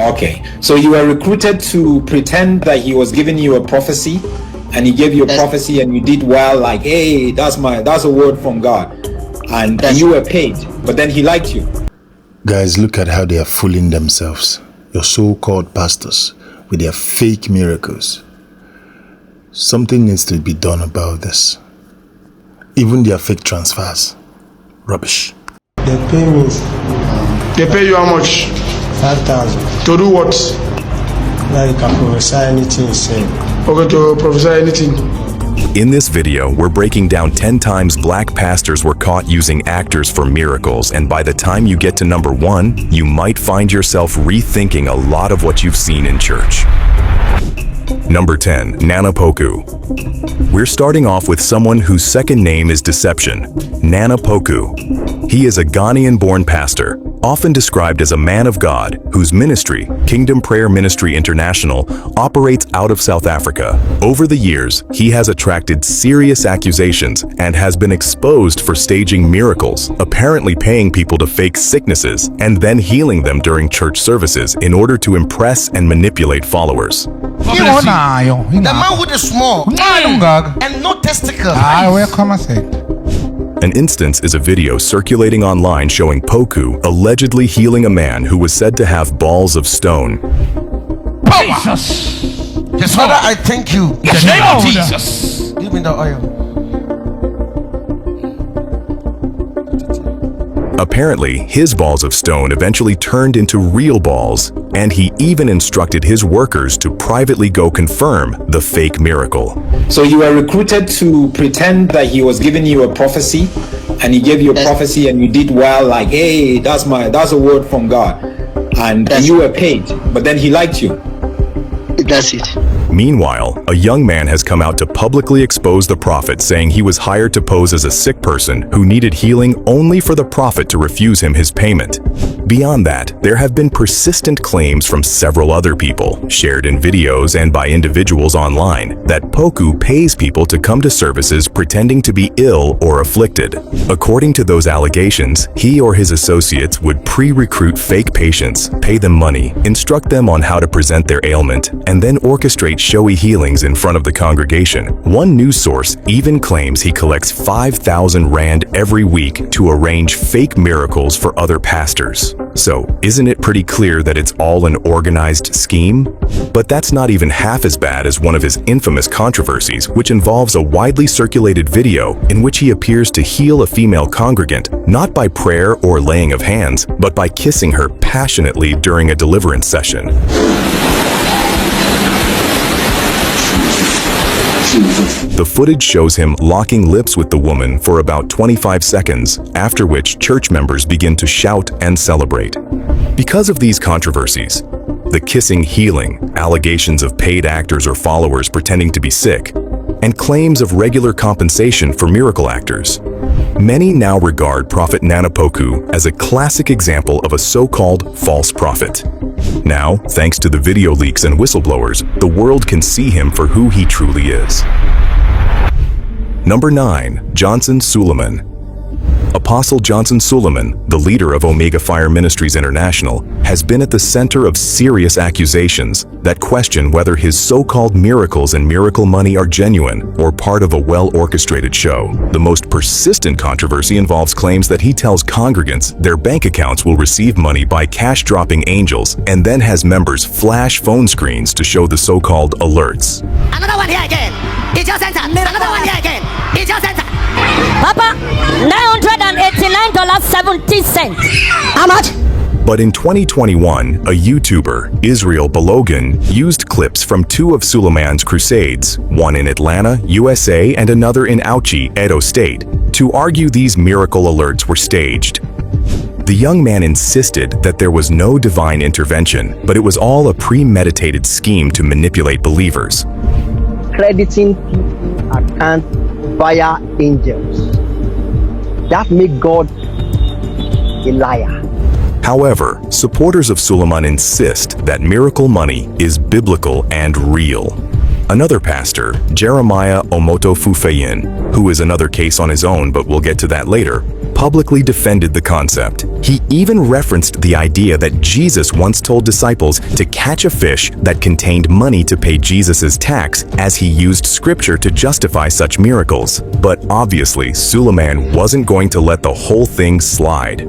Okay, so you were recruited to pretend that he was giving you a prophecy, and he gave you a prophecy, and you did well. Like, hey, that's a word from God, and you were paid. But then he liked you. Guys, look at how they are fooling themselves. Your so-called pastors with their fake miracles. Something needs to be done about this. Even their fake transfers. Rubbish. They pay me. They pay you how much? 5,000. To do what? Now you can prophesy anything you say. Okay, to prophesy anything. In this video, we're breaking down 10 times black pastors were caught using actors for miracles, and by the time you get to number 1, you might find yourself rethinking a lot of what you've seen in church. Number 10, Nana Poku. We're starting off with someone whose second name is deception, Nana Poku. He is a Ghanaian-born pastor, often described as a man of God, whose ministry, Kingdom Prayer Ministry International, operates out of South Africa. Over the years, he has attracted serious accusations and has been exposed for staging miracles, apparently paying people to fake sicknesses and then healing them during church services in order to impress and manipulate followers. The man with the small and no testicles. An instance is a video circulating online showing Poku allegedly healing a man who was said to have balls of stone. Jesus! Father, I thank you. In the name of Jesus. Give me the oil. Apparently, his balls of stone eventually turned into real balls, and he even instructed his workers to privately go confirm the fake miracle. So you were recruited to pretend that he was giving you a prophecy, and he gave you a prophecy, and you did well. Like, hey, that's a word from God, and you were paid. But then he liked you. That's it. Meanwhile, a young man has come out to publicly expose the prophet, saying he was hired to pose as a sick person who needed healing only for the prophet to refuse him his payment. Beyond that, there have been persistent claims from several other people, shared in videos and by individuals online, that Poku pays people to come to services pretending to be ill or afflicted. According to those allegations, he or his associates would pre-recruit fake patients, pay them money, instruct them on how to present their ailment, and then orchestrate showy healings in front of the congregation. One news source even claims he collects 5,000 rand every week to arrange fake miracles for other pastors. So, isn't it pretty clear that it's all an organized scheme? But that's not even half as bad as one of his infamous controversies, which involves a widely circulated video in which he appears to heal a female congregant, not by prayer or laying of hands, but by kissing her passionately during a deliverance session. The footage shows him locking lips with the woman for about 25 seconds, after which church members begin to shout and celebrate. Because of these controversies, the kissing healing, allegations of paid actors or followers pretending to be sick, and claims of regular compensation for miracle actors, many now regard Prophet Nana Poku as a classic example of a so-called false prophet. Now, thanks to the video leaks and whistleblowers, the world can see him for who he truly is. Number 9. Johnson Suleiman. Apostle Johnson Suleiman, the leader of Omega Fire Ministries International, has been at the center of serious accusations that question whether his so-called miracles and miracle money are genuine or part of a well-orchestrated show. The most persistent controversy involves claims that he tells congregants their bank accounts will receive money by cash-dropping angels and then has members flash phone screens to show the so-called alerts. Another one here again. It's your center. Another one here again. It's your center. Papa, $989.70. How much? But in 2021, a YouTuber, Israel Balogan, used clips from 2 of Suleiman's crusades, one in Atlanta, USA, and another in Auchi, Edo State, to argue these miracle alerts were staged. The young man insisted that there was no divine intervention, but it was all a premeditated scheme to manipulate believers. Crediting people account via angels. That make God a liar. However, supporters of Suleiman insist that miracle money is biblical and real. Another pastor, Jeremiah Omoto Fufeyin, who is another case on his own but we'll get to that later, publicly defended the concept. He even referenced the idea that Jesus once told disciples to catch a fish that contained money to pay Jesus's tax, as he used scripture to justify such miracles. But obviously, Suleiman wasn't going to let the whole thing slide.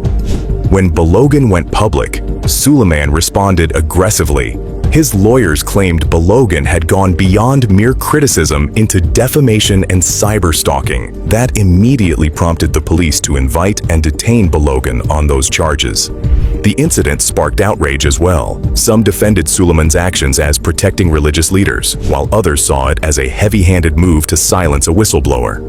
When Balogun went public, Suleiman responded aggressively. His lawyers claimed Balogun had gone beyond mere criticism into defamation and cyber-stalking. That immediately prompted the police to invite and detain Balogun on those charges. The incident sparked outrage as well. Some defended Suleiman's actions as protecting religious leaders, while others saw it as a heavy-handed move to silence a whistleblower.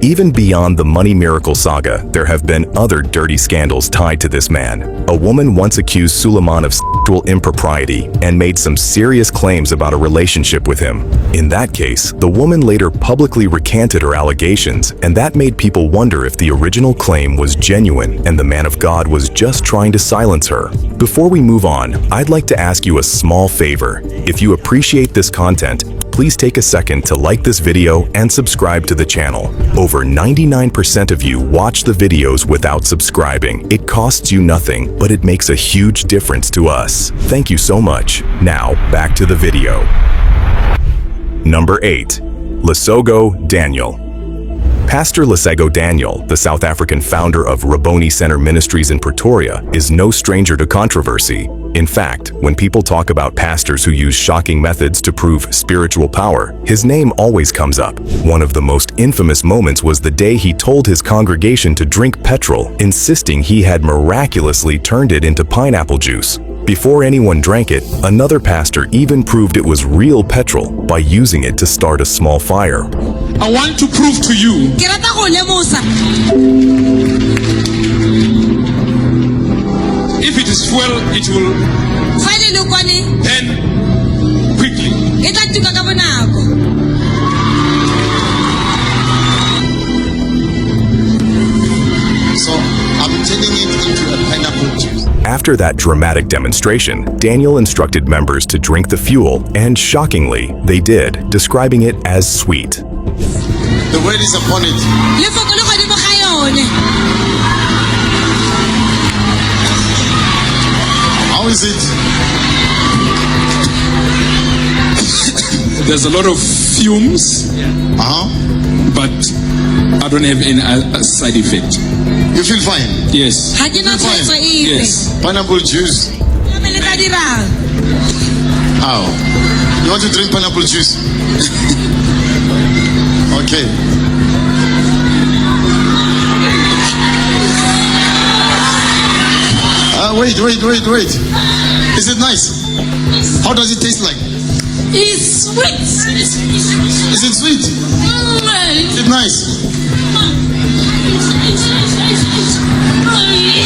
Even beyond the money miracle saga, there have been other dirty scandals tied to this man. A woman once accused Suleiman of sexual impropriety and made some serious claims about a relationship with him. In that case, the woman later publicly recanted her allegations, and that made people wonder if the original claim was genuine and the man of God was just trying to silence her. Before we move on, I'd like to ask you a small favor. If you appreciate this content, please take a second to like this video and subscribe to the channel. Over 99% of you watch the videos without subscribing. It costs you nothing, but it makes a huge difference to us. Thank you so much. Now, back to the video. Number 8. Lesego Daniel. Pastor Lesego Daniel, the South African founder of Rabboni Center Ministries in Pretoria, is no stranger to controversy. In fact, when people talk about pastors who use shocking methods to prove spiritual power, his name always comes up. One of the most infamous moments was the day he told his congregation to drink petrol, insisting he had miraculously turned it into pineapple juice. Before anyone drank it, another pastor even proved it was real petrol by using it to start a small fire. I want to prove to you if it is fuel, it will burn quickly. So I'm turning it into a pineapple juice. After that dramatic demonstration, Daniel instructed members to drink the fuel, and shockingly, they did, describing it as sweet. The word is upon it. How is it? There's a lot of fumes, but I don't have any side effect. You feel fine? Yes. You feel fine? Yes. Pineapple juice. How? You want to drink pineapple juice? Okay. Wait. Is it nice? How does it taste like? It's sweet. Is it sweet? Is it nice?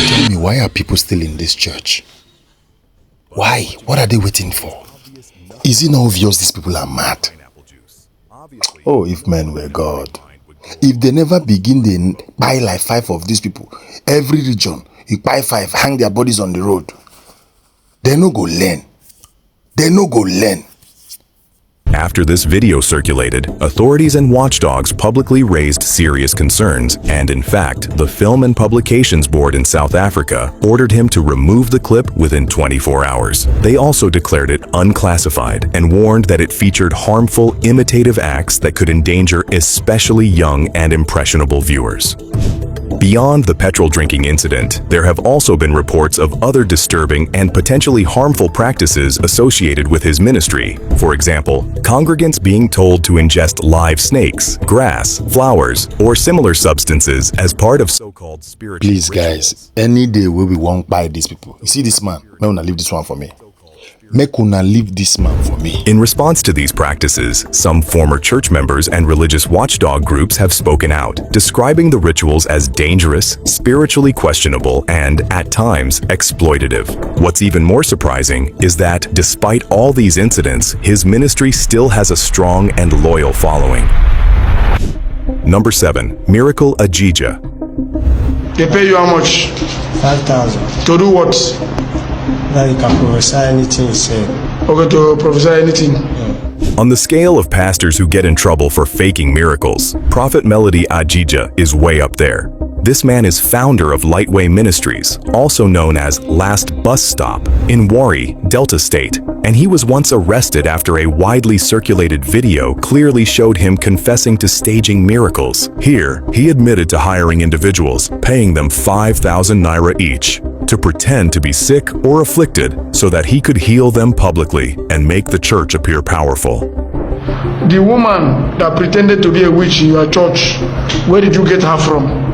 Tell me, why are people still in this church? Why? What are they waiting for? Is it not obvious these people are mad? Oh, if men were God. If they never begin, they buy like 5 of these people. Every region, you buy 5, hang their bodies on the road. They no go learn. After this video circulated, authorities and watchdogs publicly raised serious concerns, and in fact, the Film and Publications Board in South Africa ordered him to remove the clip within 24 hours. They also declared it unclassified and warned that it featured harmful, imitative acts that could endanger especially young and impressionable viewers. Beyond the petrol drinking incident, there have also been reports of other disturbing and potentially harmful practices associated with his ministry. For example, congregants being told to ingest live snakes, grass, flowers, or similar substances as part of so-called spiritual Please, guys, any day we won't buy these people. You see this man? Make una leave this one for me. Make una leave this man for me. In response to these practices, some former church members and religious watchdog groups have spoken out, describing the rituals as dangerous, spiritually questionable, and, at times, exploitative. What's even more surprising is that, despite all these incidents, his ministry still has a strong and loyal following. Number 7. Miracle Ajija. They pay you how much? 5,000. To do what? That you can prophesy anything he said. Okay, to prophesy anything. Yeah. On the scale of pastors who get in trouble for faking miracles, Prophet Melody Ajija is way up there. This man is founder of Lightway Ministries, also known as Last Bus Stop, in Warri, Delta State, and he was once arrested after a widely circulated video clearly showed him confessing to staging miracles. Here, he admitted to hiring individuals, paying them 5,000 naira each, to pretend to be sick or afflicted so that he could heal them publicly and make the church appear powerful. The woman that pretended to be a witch in your church, where did you get her from?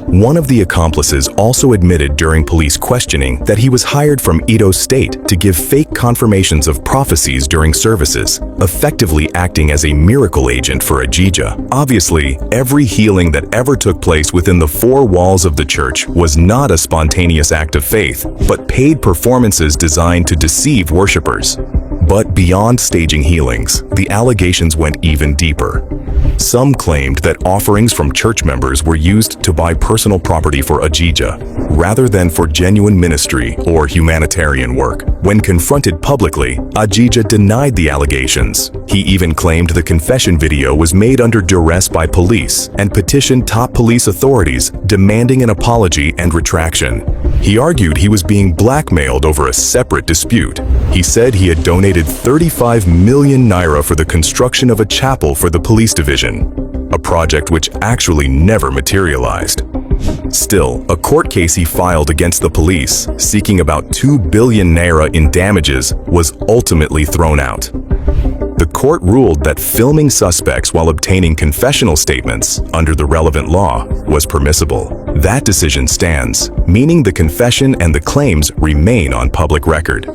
One of the accomplices also admitted during police questioning that he was hired from Edo State to give fake confirmations of prophecies during services, effectively acting as a miracle agent for Ajija. Obviously, every healing that ever took place within the four walls of the church was not a spontaneous act of faith, but paid performances designed to deceive worshipers. But beyond staging healings, the allegations went even deeper. Some claimed that offerings from church members were used to buy personal property for Ajija, rather than for genuine ministry or humanitarian work. When confronted publicly, Ajija denied the allegations. He even claimed the confession video was made under duress by police and petitioned top police authorities demanding an apology and retraction. He argued he was being blackmailed over a separate dispute. He said he had donated 35 million naira for the construction of a chapel for the police division, a project which actually never materialized. Still, a court case he filed against the police, seeking about 2 billion naira in damages, was ultimately thrown out. The court ruled that filming suspects while obtaining confessional statements under the relevant law was permissible. That decision stands, meaning the confession and the claims remain on public record.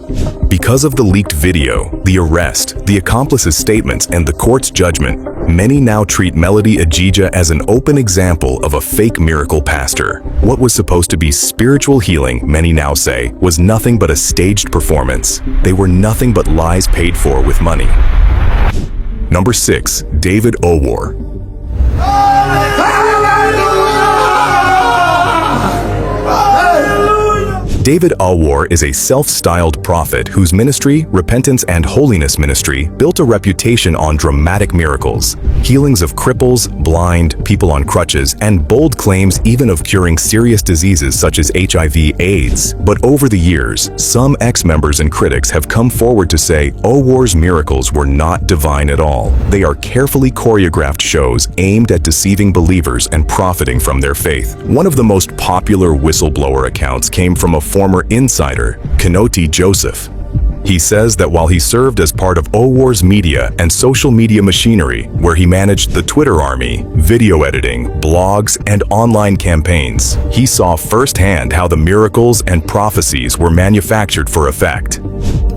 Because of the leaked video, the arrest, the accomplice's statements, and the court's judgment, many now treat Melody Ajija as an open example of a fake miracle pastor. What was supposed to be spiritual healing, many now say, was nothing but a staged performance. They were nothing but lies paid for with money. Number 6. David Owor. David Owor is a self-styled prophet whose ministry, Repentance and Holiness Ministry, built a reputation on dramatic miracles, healings of cripples, blind, people on crutches, and bold claims even of curing serious diseases such as HIV/AIDS. But over the years, some ex-members and critics have come forward to say Owor's miracles were not divine at all. They are carefully choreographed shows aimed at deceiving believers and profiting from their faith. One of the most popular whistleblower accounts came from a former insider, Kinoti Joseph. He says that while he served as part of Owor's media and social media machinery, where he managed the Twitter army, video editing, blogs, and online campaigns, he saw firsthand how the miracles and prophecies were manufactured for effect.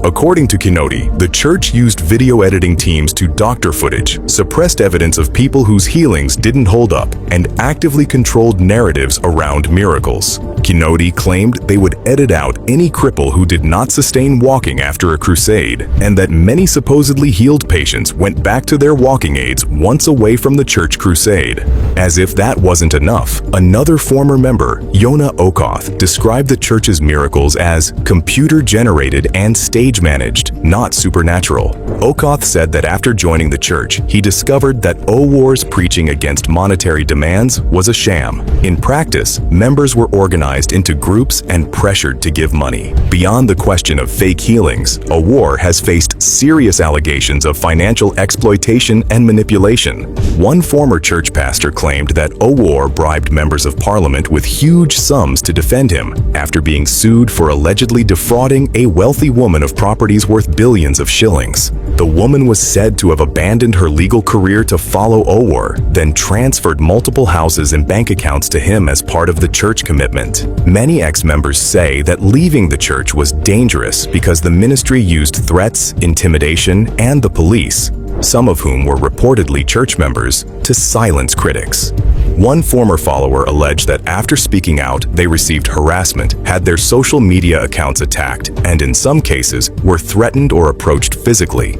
According to Kinoti, the church used video editing teams to doctor footage, suppressed evidence of people whose healings didn't hold up, and actively controlled narratives around miracles. Kinoti claimed they would edit out any cripple who did not sustain walking after a crusade, and that many supposedly healed patients went back to their walking aids once away from the church crusade. As if that wasn't enough, another former member, Yona Okoth, described the church's miracles as computer-generated and stage-managed, not supernatural. Okoth said that after joining the church, he discovered that Owor's preaching against monetary demands was a sham. In practice, members were organized into groups and pressured to give money. Beyond the question of fake healings, Owor has faced serious allegations of financial exploitation and manipulation. One former church pastor claimed that Owor bribed members of parliament with huge sums to defend him after being sued for allegedly defrauding a wealthy woman of properties worth billions of shillings. The woman was said to have abandoned her legal career to follow Owor, then transferred multiple houses and bank accounts to him as part of the church commitment. Many ex-members say that leaving the church was dangerous because the ministry used threats, intimidation, and the police, some of whom were reportedly church members, to silence critics. One former follower alleged that after speaking out, they received harassment, had their social media accounts attacked, and in some cases, were threatened or approached physically.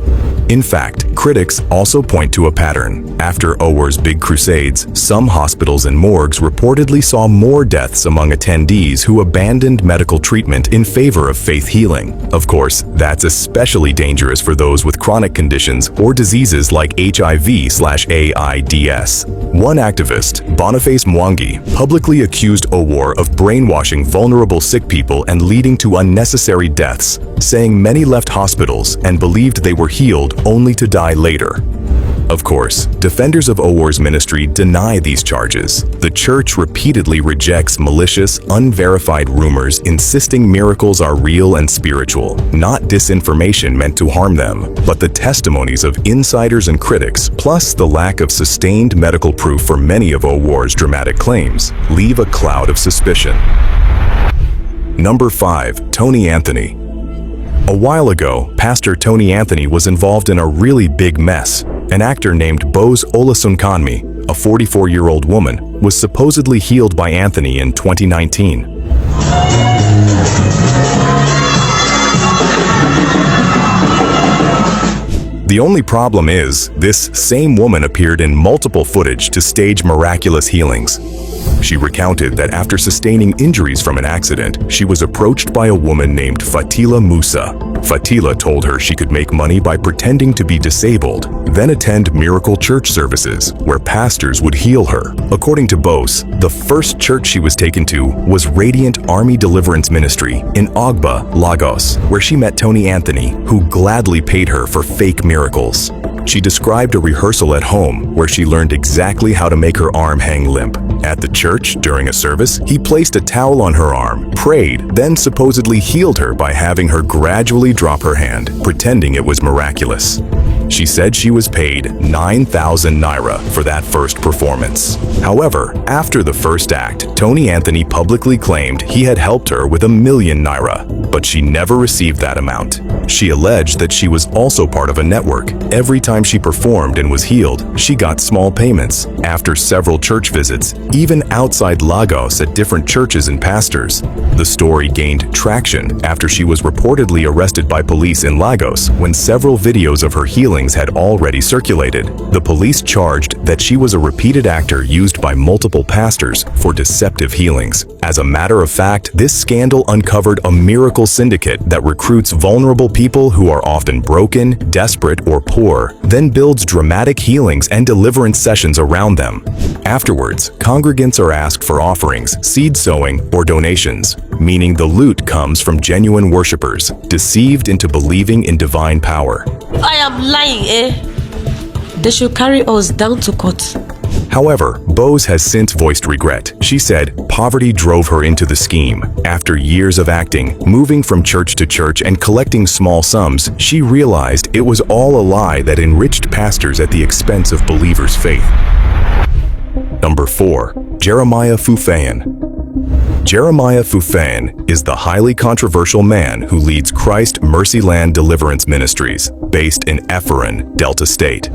In fact, critics also point to a pattern. After Owar's big crusades, some hospitals and morgues reportedly saw more deaths among attendees who abandoned medical treatment in favor of faith healing. Of course, that's especially dangerous for those with chronic conditions or diseases like HIV/AIDS. One activist, Boniface Mwangi, publicly accused Owar of brainwashing vulnerable sick people and leading to unnecessary deaths, saying many left hospitals and believed they were healed only to die later. Of course, defenders of Owar's ministry deny these charges. The church repeatedly rejects malicious, unverified rumors, insisting miracles are real and spiritual, not disinformation meant to harm them. But the testimonies of insiders and critics, plus the lack of sustained medical proof for many of Owar's dramatic claims, leave a cloud of suspicion. Number 5. Tony Anthony. A while ago, Pastor Tony Anthony was involved in a really big mess. An actor named Bose Olasunkanmi, a 44-year-old woman, was supposedly healed by Anthony in 2019. The only problem is, this same woman appeared in multiple footage to stage miraculous healings. She recounted that after sustaining injuries from an accident, she was approached by a woman named Fatila Musa. Fatila told her she could make money by pretending to be disabled, then attend miracle church services where pastors would heal her. According to Bose, the first church she was taken to was Radiant Army Deliverance Ministry in Ogba, Lagos, where she met Tony Anthony, who gladly paid her for fake miracles. She described a rehearsal at home where she learned exactly how to make her arm hang limp. At the church, during a service, he placed a towel on her arm, prayed, then supposedly healed her by having her gradually drop her hand, pretending it was miraculous. She said she was paid 9,000 naira for that first performance. However, after the first act, Tony Anthony publicly claimed he had helped her with 1 million naira, but she never received that amount. She alleged that she was also part of a network. Every time she performed and was healed, she got small payments. After several church visits, even outside Lagos at different churches and pastors, the story gained traction after she was reportedly arrested by police in Lagos when several videos of her healings had already circulated. The police charged that she was a repeated actor used by multiple pastors for deceptive healings. As a matter of fact, this scandal uncovered a miracle syndicate that recruits vulnerable people who are often broken, desperate, or poor, then builds dramatic healings and deliverance sessions around them. Afterwards, congregants are asked for offerings, seed sowing, or donations, meaning the loot comes from genuine worshipers, deceived into believing in divine power. I am lying, eh? They should carry us down to court. However, Bose has since voiced regret. She said poverty drove her into the scheme. After years of acting, moving from church to church and collecting small sums, she realized it was all a lie that enriched pastors at the expense of believers' faith. Number 4. Jeremiah Fufeyin. Jeremiah Fufeyin is the highly controversial man who leads Christ Mercyland Deliverance Ministries, based in Ephraim, Delta State.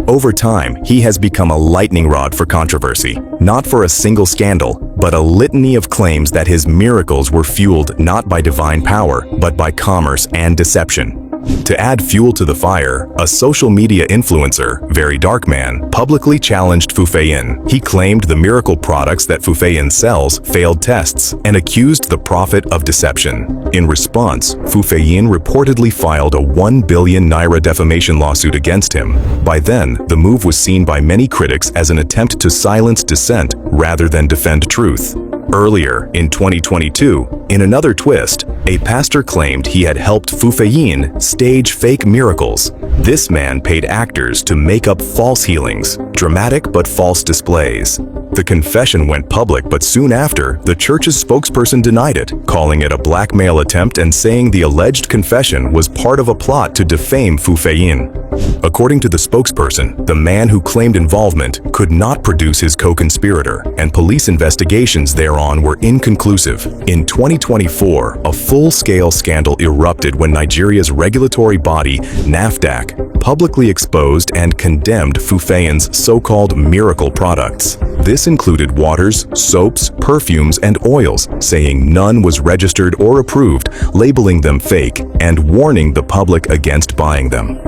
Over time, he has become a lightning rod for controversy, not for a single scandal, but a litany of claims that his miracles were fueled not by divine power, but by commerce and deception. To add fuel to the fire, a social media influencer, Very Dark Man, publicly challenged Fufeyin. He claimed the miracle products that Fufeyin sells failed tests and accused the prophet of deception. In response, Fufeyin reportedly filed a 1 billion naira defamation lawsuit against him. By then, the move was seen by many critics as an attempt to silence dissent rather than defend truth. Earlier, in 2022, in another twist, a pastor claimed he had helped Fufeyin stage fake miracles. This man paid actors to make up false healings, dramatic but false displays. The confession went public, but soon after, the church's spokesperson denied it, calling it a blackmail attempt and saying the alleged confession was part of a plot to defame Fufeyin. According to the spokesperson, the man who claimed involvement could not produce his co-conspirator, and police investigations thereon were inconclusive. In 2024, a full-scale scandal erupted when Nigeria's regulatory body, NAFDAC, publicly exposed and condemned Fufeyin's so-called miracle products. This included waters, soaps, perfumes, and oils, saying none was registered or approved, labeling them fake, and warning the public against buying them.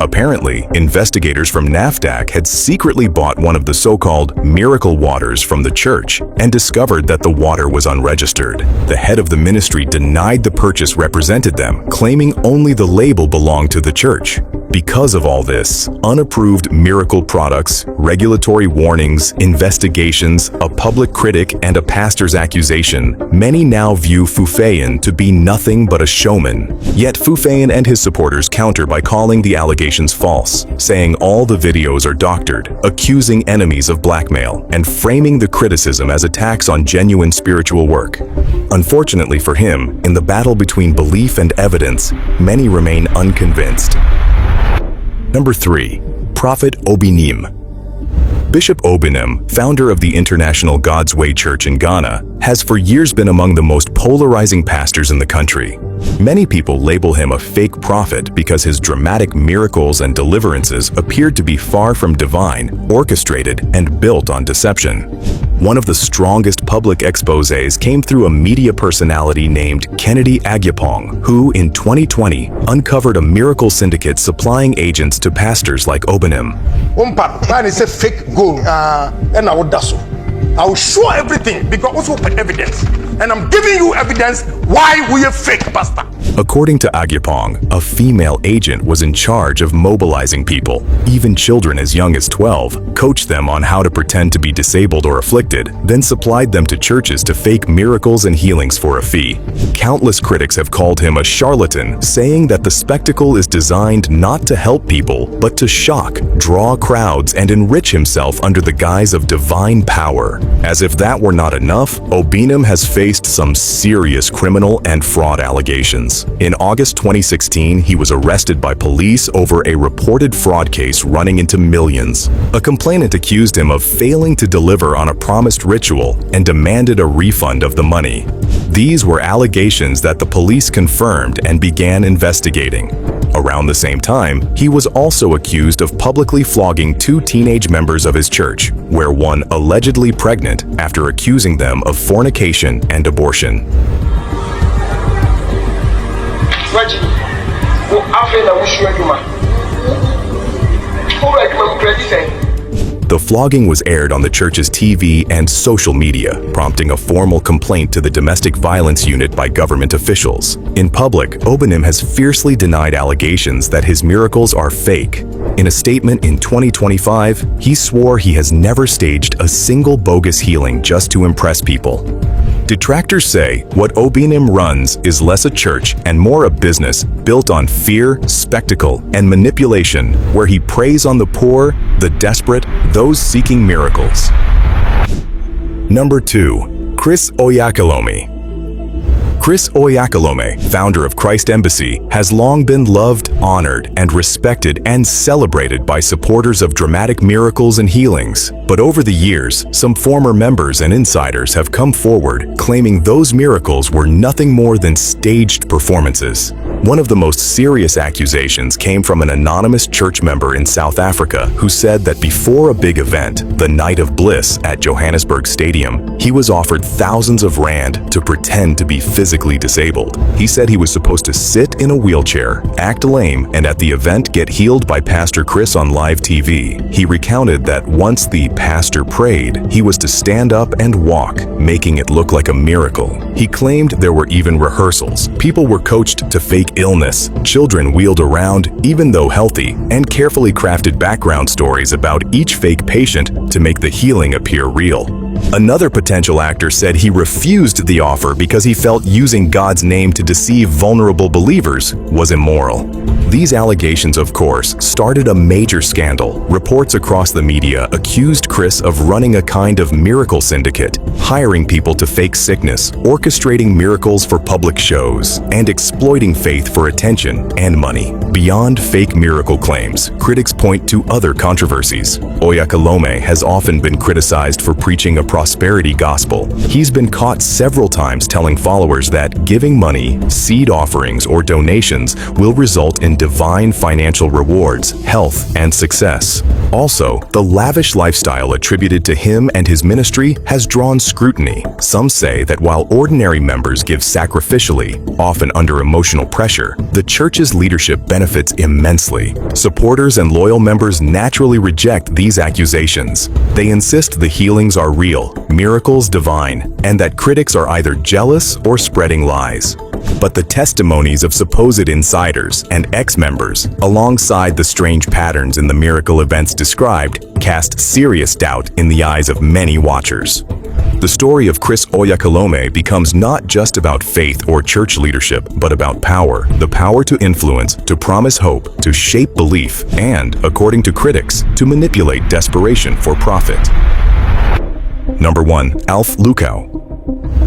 Apparently, investigators from NAFDAC had secretly bought one of the so-called miracle waters from the church and discovered that the water was unregistered. The head of the ministry denied the purchase represented them, claiming only the label belonged to the church. Because of all this, unapproved miracle products, regulatory warnings, investigations, a public critic, and a pastor's accusation, many now view Fufeyin to be nothing but a showman. Yet Fufeyin and his supporters counter by calling the allegations false, saying all the videos are doctored, accusing enemies of blackmail, and framing the criticism as attacks on genuine spiritual work. Unfortunately for him, in the battle between belief and evidence, many remain unconvinced. Number 3. Prophet Obinim. Bishop Obinim, founder of the International God's Way Church in Ghana, has for years been among the most polarizing pastors in the country. Many people label him a fake prophet because his dramatic miracles and deliverances appeared to be far from divine, orchestrated, and built on deception. One of the strongest public exposés came through a media personality named Kennedy Agyapong, who in 2020 uncovered a miracle syndicate supplying agents to pastors like Obinim. That is a fake goal, and I will show everything because also put evidence, and I'm giving you evidence why we are fake, Pastor. According to Agyapong, a female agent was in charge of mobilizing people, even children as young as 12, coached them on how to pretend to be disabled or afflicted, then supplied them to churches to fake miracles and healings for a fee. Countless critics have called him a charlatan, saying that the spectacle is designed not to help people, but to shock, draw crowds, and enrich himself under the guise of divine power. As if that were not enough, Obinim has faced some serious criminal and fraud allegations. In August 2016, he was arrested by police over a reported fraud case running into millions. A complainant accused him of failing to deliver on a promised ritual and demanded a refund of the money. These were allegations that the police confirmed and began investigating. Around the same time, he was also accused of publicly flogging 2 teenage members of his church, where one allegedly pregnant after accusing them of fornication and abortion. The flogging was aired on the church's TV and social media, prompting a formal complaint to the domestic violence unit by government officials. In public, Obinim has fiercely denied allegations that his miracles are fake. In a statement in 2025, he swore he has never staged a single bogus healing just to impress people. Detractors say what Obinim runs is less a church and more a business built on fear, spectacle, and manipulation, where he preys on the poor, the desperate, those seeking miracles. Number 2. Chris Oyakhilome. Chris Oyakhilome, founder of Christ Embassy, has long been loved, honored, and respected and celebrated by supporters of dramatic miracles and healings. But over the years, some former members and insiders have come forward claiming those miracles were nothing more than staged performances. One of the most serious accusations came from an anonymous church member in South Africa who said that before a big event, the Night of Bliss at Johannesburg Stadium, he was offered thousands of rand to pretend to be physically disabled. He said he was supposed to sit in a wheelchair, act lame, and at the event get healed by Pastor Chris on live TV. He recounted that once the pastor prayed, he was to stand up and walk, making it look like a miracle. He claimed there were even rehearsals. People were coached to fake illness, children wheeled around, even though healthy, and carefully crafted background stories about each fake patient to make the healing appear real. Another potential actor said he refused the offer because he felt using God's name to deceive vulnerable believers was immoral. These allegations, of course, started a major scandal. Reports across the media accused Chris of running a kind of miracle syndicate, hiring people to fake sickness, orchestrating miracles for public shows, and exploiting faith for attention and money. Beyond fake miracle claims, critics point to other controversies. Oyakhilome has often been criticized for preaching a prosperity gospel. He's been caught several times telling followers that giving money, seed offerings, or donations will result in divine financial rewards, health, and success. Also, the lavish lifestyle attributed to him and his ministry has drawn scrutiny. Some say that while ordinary members give sacrificially, often under emotional pressure, the church's leadership benefits immensely. Supporters and loyal members naturally reject these accusations. They insist the healings are real, miracles divine, and that critics are either jealous or spreading lies. But the testimonies of supposed insiders and ex-members, alongside the strange patterns in the miracle events described, cast serious doubt in the eyes of many watchers. The story of Chris Oyakhilome becomes not just about faith or church leadership, but about power. The power to influence, to promise hope, to shape belief, and, according to critics, to manipulate desperation for profit. Number 1. Alf Lukau.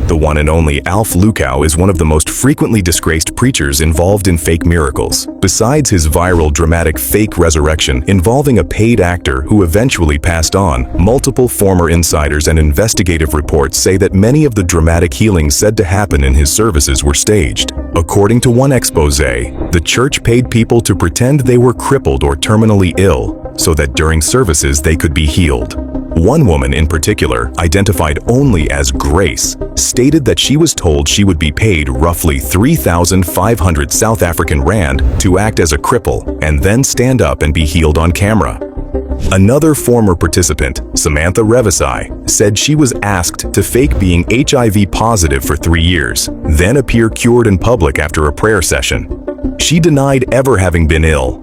The one and only Alf Lukau is one of the most frequently disgraced preachers involved in fake miracles. Besides his viral dramatic fake resurrection involving a paid actor who eventually passed on, multiple former insiders and investigative reports say that many of the dramatic healings said to happen in his services were staged. According to one expose, the church paid people to pretend they were crippled or terminally ill so that during services they could be healed. One woman in particular, identified only as Grace, stated that she was told she would be paid roughly 3,500 South African rand to act as a cripple and then stand up and be healed on camera. Another former participant, Samantha Revisai, said she was asked to fake being HIV positive for 3 years, then appear cured in public after a prayer session. She denied ever having been ill.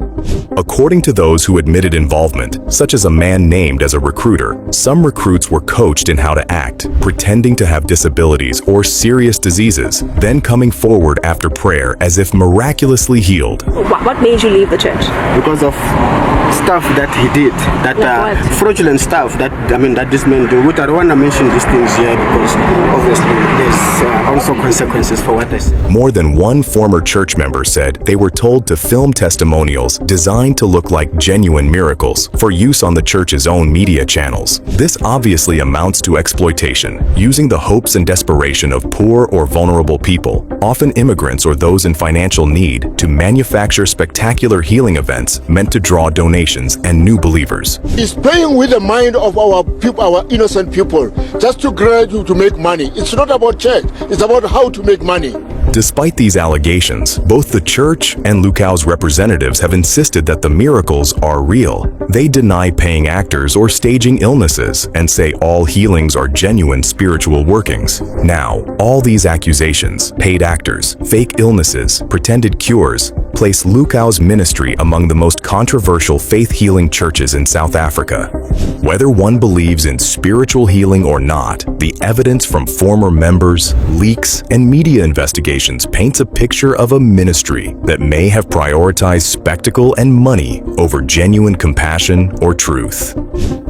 According to those who admitted involvement, such as a man named as a recruiter, some recruits were coached in how to act, pretending to have disabilities or serious diseases, then coming forward after prayer as if miraculously healed. What made you leave the church? Because of stuff that he did, that fraudulent stuff that this man do. I don't want to mention these things here because obviously there's also consequences for what I say. More than one former church member said they were told to film testimonials designed to look like genuine miracles for use on the church's own media channels. This obviously amounts to exploitation, using the hopes and desperation of poor or vulnerable people, often immigrants or those in financial need, to manufacture spectacular healing events meant to draw donations and new believers. It's playing with the mind of our people, our innocent people, just to graduate to make money. It's not about church, it's about how to make money. Despite these allegations, both the church and Lukau's representatives have insisted that the miracles are real. They deny paying actors or staging illnesses and say all healings are genuine spiritual workings. Now, all these accusations, paid actors, fake illnesses, pretended cures, place Lukau's ministry among the most controversial faith-healing churches in South Africa. Whether one believes in spiritual healing or not, the evidence from former members, leaks, and media investigations paints a picture of a ministry that may have prioritized spectacle and money over genuine compassion or truth.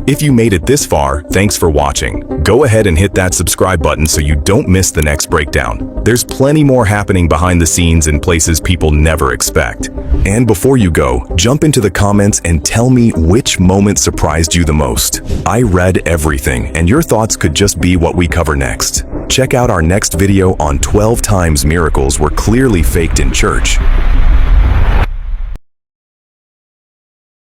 If you made it this far, thanks for watching. Go ahead and hit that subscribe button so you don't miss the next breakdown. There's plenty more happening behind the scenes in places people never expect. And before you go, jump into the comments and tell me which moment surprised you the most. I read everything, and your thoughts could just be what we cover next. Check out our next video on 12 times miracles were clearly faked in church.